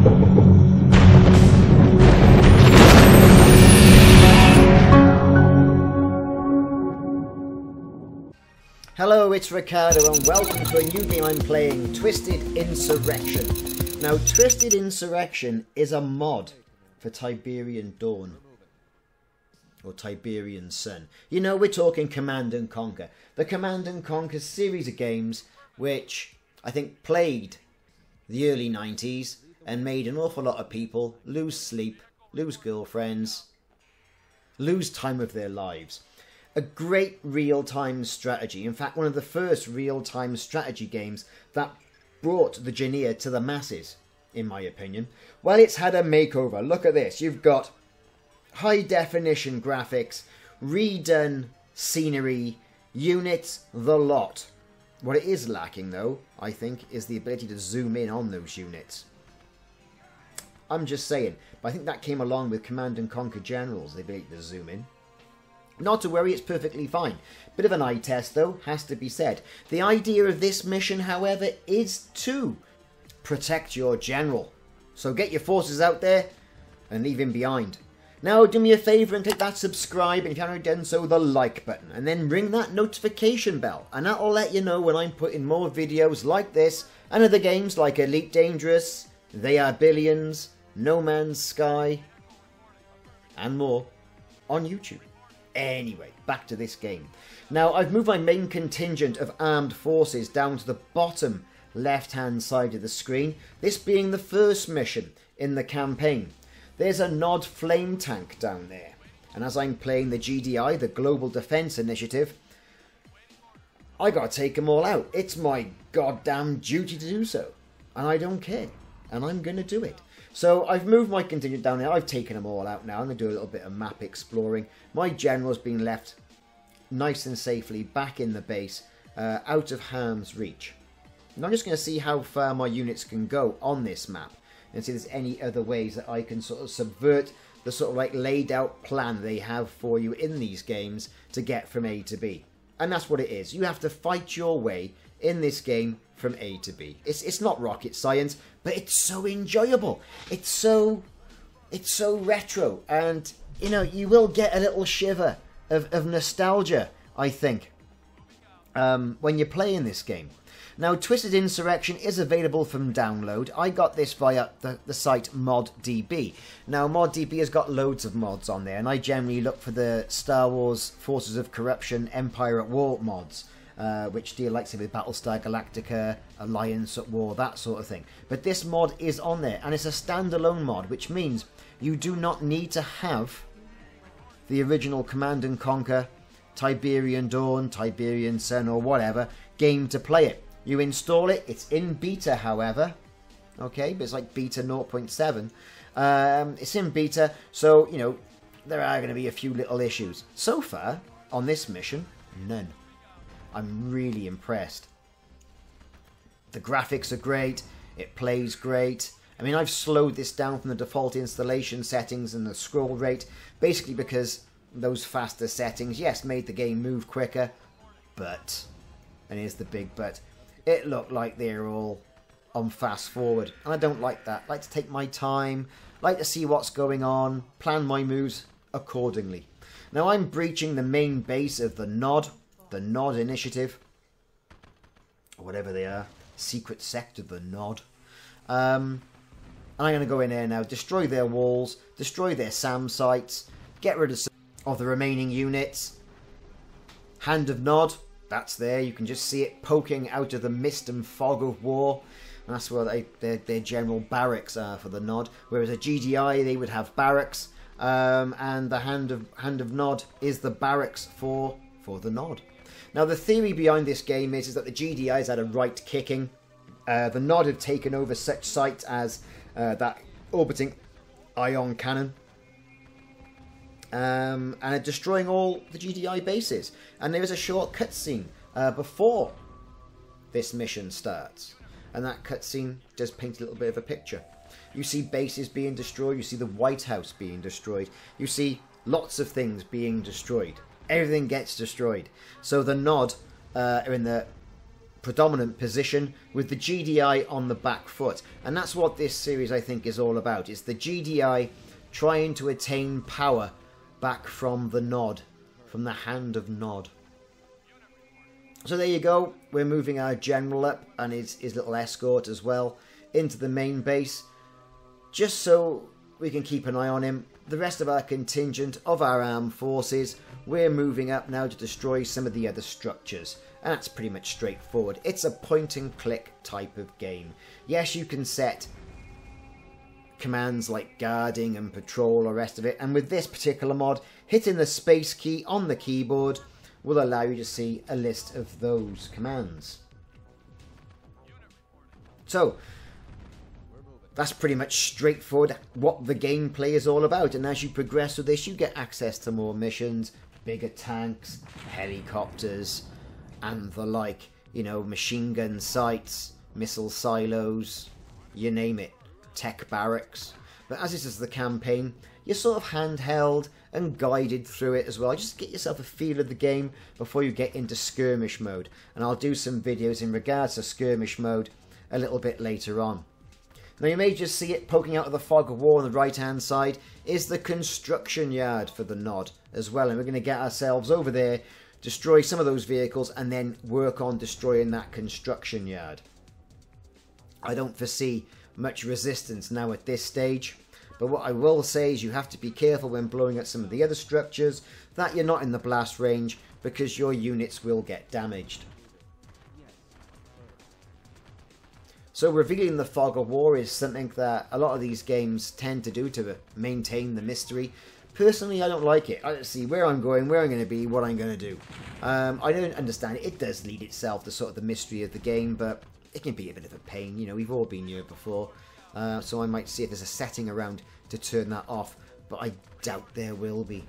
Hello, it's Ricardo and welcome to a new game I'm playing, Twisted Insurrection. Now, Twisted Insurrection is a mod for Tiberian Dawn, or Tiberian Sun. You know, we're talking Command and Conquer. The Command and Conquer series of games which I think plagued the early 90s and made an awful lot of people lose sleep, lose girlfriends, lose time of their lives. A great real-time strategy. In fact, one of the first real-time strategy games that brought the genre to the masses, in my opinion. Well, it's had a makeover. Look at this. You've got high-definition graphics, redone scenery, units, the lot. What it is lacking, though, I think, is the ability to zoom in on those units. I'm just saying. But I think that came along with Command and Conquer Generals, the ability to zoom in. Not to worry, it's perfectly fine. Bit of an eye test, though, has to be said. The idea of this mission, however, is to protect your general. So get your forces out there and leave him behind. Now, do me a favour and click that subscribe, and if you haven't done so, the like button. And then ring that notification bell, and that'll let you know when I'm putting more videos like this, and other games like Elite Dangerous, They Are Billions, No Man's Sky, and more on YouTube. Anyway, back to this game. Now, I've moved my main contingent of armed forces down to the bottom left-hand side of the screen, this being the first mission in the campaign. There's a Nod flame tank down there, and as I'm playing the GDI, the Global Defense Initiative, I gotta take them all out. It's my goddamn duty to do so, and I don't care, and I'm gonna do it. So I've moved my contingent down there. I've taken them all out now. I'm going to do a little bit of map exploring. My general's been left nice and safely back in the base, out of harm's reach. And I'm just going to see how far my units can go on this map and see if there's any other ways that I can sort of subvert the sort of like laid out plan they have for you in these games to get from A to B. And that's what it is. You have to fight your way in this game from A to B. It's not rocket science, but it's so enjoyable. It's so retro, and you know, you will get a little shiver of nostalgia, I think, when you're playing this game. Now, Twisted Insurrection is available from download. I got this via the site Moddb. Now, Moddb has got loads of mods on there, and I generally look for the Star Wars Forces of Corruption Empire at War mods, which deal like say with Battlestar Galactica, Alliance at War, that sort of thing. But this mod is on there, and it's a standalone mod, which means you do not need to have the original Command and Conquer, Tiberian Dawn, Tiberian Sun, or whatever game to play it. You install it. It's in beta, however. Okay, but it's like beta 0.7. It's in beta, so, you know, there are going to be a few little issues. So far, on this mission, none. I'm really impressed. The graphics are great. It plays great. I mean, I've slowed this down from the default installation settings and the scroll rate, basically because those faster settings, yes, made the game move quicker, but, and here's the big but, it looked like they're all on fast forward, and I don't like that. I like to take my time, like to see what's going on, plan my moves accordingly. Now, I'm breaching the main base of the Nod Initiative, or whatever they are, secret sect of the Nod. And I'm going to go in there now, destroy their walls, destroy their SAM sites, get rid of the remaining units. Hand of Nod, that's there. You can just see it poking out of the mist and fog of war. And that's where their general barracks are for the Nod. Whereas a GDI, they would have barracks, and the Hand of Nod is the barracks for the Nod. Now, the theory behind this game is that the GDI's had a right kicking. The Nod have taken over such sites as that orbiting ion cannon, and are destroying all the GDI bases. And there is a short cutscene before this mission starts, and that cutscene does paint a little bit of a picture. You see bases being destroyed, you see the White House being destroyed, you see lots of things being destroyed. Everything gets destroyed. So the Nod are in the predominant position with the GDI on the back foot. And that's what this series, I think, is all about. It's the GDI trying to attain power back from the Nod, from the hand of Nod. So there you go. We're moving our general up and his little escort as well into the main base, just so we can keep an eye on him. The rest of our contingent of our armed forces, we're moving up now to destroy some of the other structures. And that's pretty much straightforward. It's a point and click type of game. Yes, you can set commands like guarding and patrol, the rest of it. And with this particular mod, hitting the space key on the keyboard will allow you to see a list of those commands. So that's pretty much straightforward what the gameplay is all about. And as you progress with this, you get access to more missions, bigger tanks, helicopters, and the like, you know, machine gun sites, missile silos, you name it, tech barracks. But as this is the campaign, you're sort of handheld and guided through it as well. Just get yourself a feel of the game before you get into skirmish mode. And I'll do some videos in regards to skirmish mode a little bit later on. Now you may just see it poking out of the fog of war on the right hand side is the construction yard for the Nod as well. And we're going to get ourselves over there, destroy some of those vehicles, and then work on destroying that construction yard. I don't foresee much resistance now at this stage, but what I will say is you have to be careful when blowing at some of the other structures that you're not in the blast range, because your units will get damaged. So revealing the fog of war is something that a lot of these games tend to do to maintain the mystery. Personally, I don't like it. I don't see where I'm going, where I'm going to be, what I'm going to do. I don't understand it. It does lead itself to sort of the mystery of the game, but it can be a bit of a pain. You know, we've all been here before. So I might see if there's a setting around to turn that off, but I doubt there will be.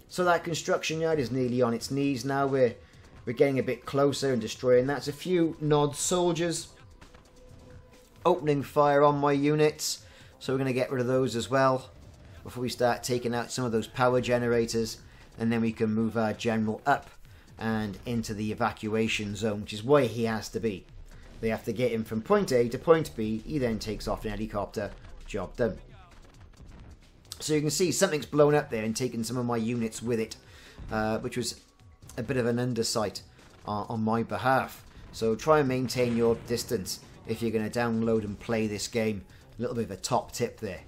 So that construction yard is nearly on its knees now. We're getting a bit closer and destroying that. It's a few Nod soldiers opening fire on my units, so we're going to get rid of those as well before we start taking out some of those power generators, and then we can move our general up and into the evacuation zone, which is where he has to be. They have to get him from point A to point B. He then takes off in a helicopter. Job done. So you can see something's blown up there and taken some of my units with it, which was a bit of an undersight on my behalf. So try and maintain your distance if you're going to download and play this game. A little bit of a top tip there.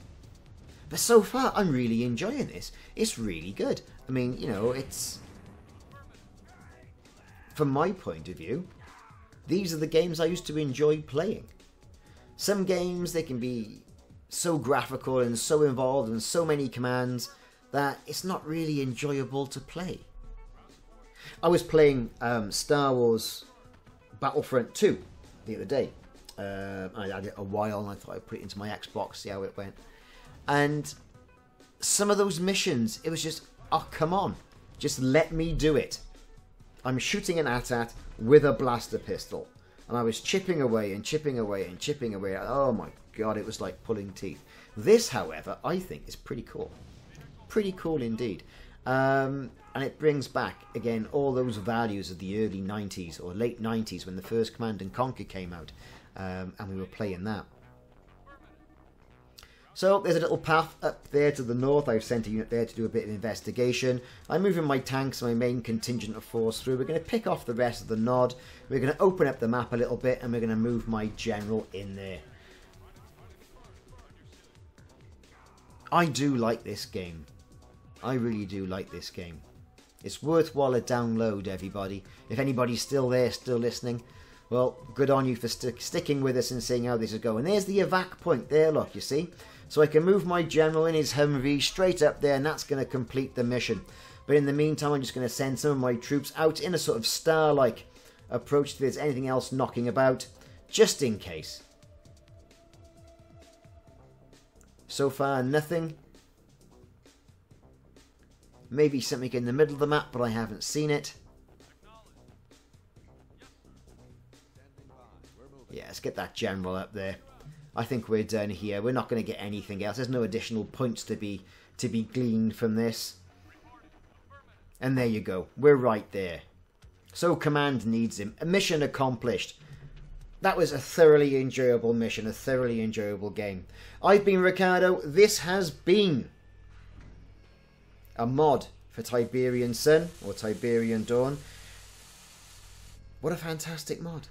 But so far, I'm really enjoying this. It's really good. I mean, you know, it's... From my point of view, these are the games I used to enjoy playing. Some games, they can be so graphical and so involved and so many commands that it's not really enjoyable to play. I was playing Star Wars Battlefront 2 the other day. I had it a while and I thought I'd put it into my Xbox, see how it went. And some of those missions, it was just, oh, come on. Just let me do it. I'm shooting an AT-AT with a blaster pistol. And I was chipping away and chipping away and chipping away. Oh my god, it was like pulling teeth. This, however, I think is pretty cool. Pretty cool indeed. And it brings back, again, all those values of the early 90s or late 90s when the first Command and Conquer came out. And we were playing that. So there's a little path up there to the north. I've sent a unit there to do a bit of investigation. I'm moving my tanks, my main contingent of force through. We're going to pick off the rest of the Nod. We're going to open up the map a little bit and we're going to move my general in there. I do like this game. I really do like this game. It's worthwhile a download, everybody. If anybody's still there, still listening, well, good on you for sticking with us and seeing how this is going. There's the evac point there, look, you see? So I can move my general in his Humvee straight up there, and that's going to complete the mission. But in the meantime, I'm just going to send some of my troops out in a sort of star-like approach if there's anything else knocking about, just in case. So far, nothing. Maybe something in the middle of the map, but I haven't seen it. Yeah, let's get that general up there. I think we're done here. We're not going to get anything else. There's no additional points to be gleaned from this. And there you go. We're right there. So command needs him. A mission accomplished. That was a thoroughly enjoyable mission, a thoroughly enjoyable game. I've been Ricardo. This has been a mod for Tiberian Sun or Tiberian Dawn. What a fantastic mod.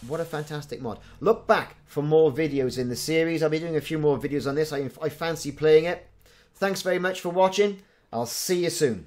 What a fantastic mod. Look back for more videos in the series. I'll be doing a few more videos on this. I fancy playing it. Thanks very much for watching. I'll see you soon.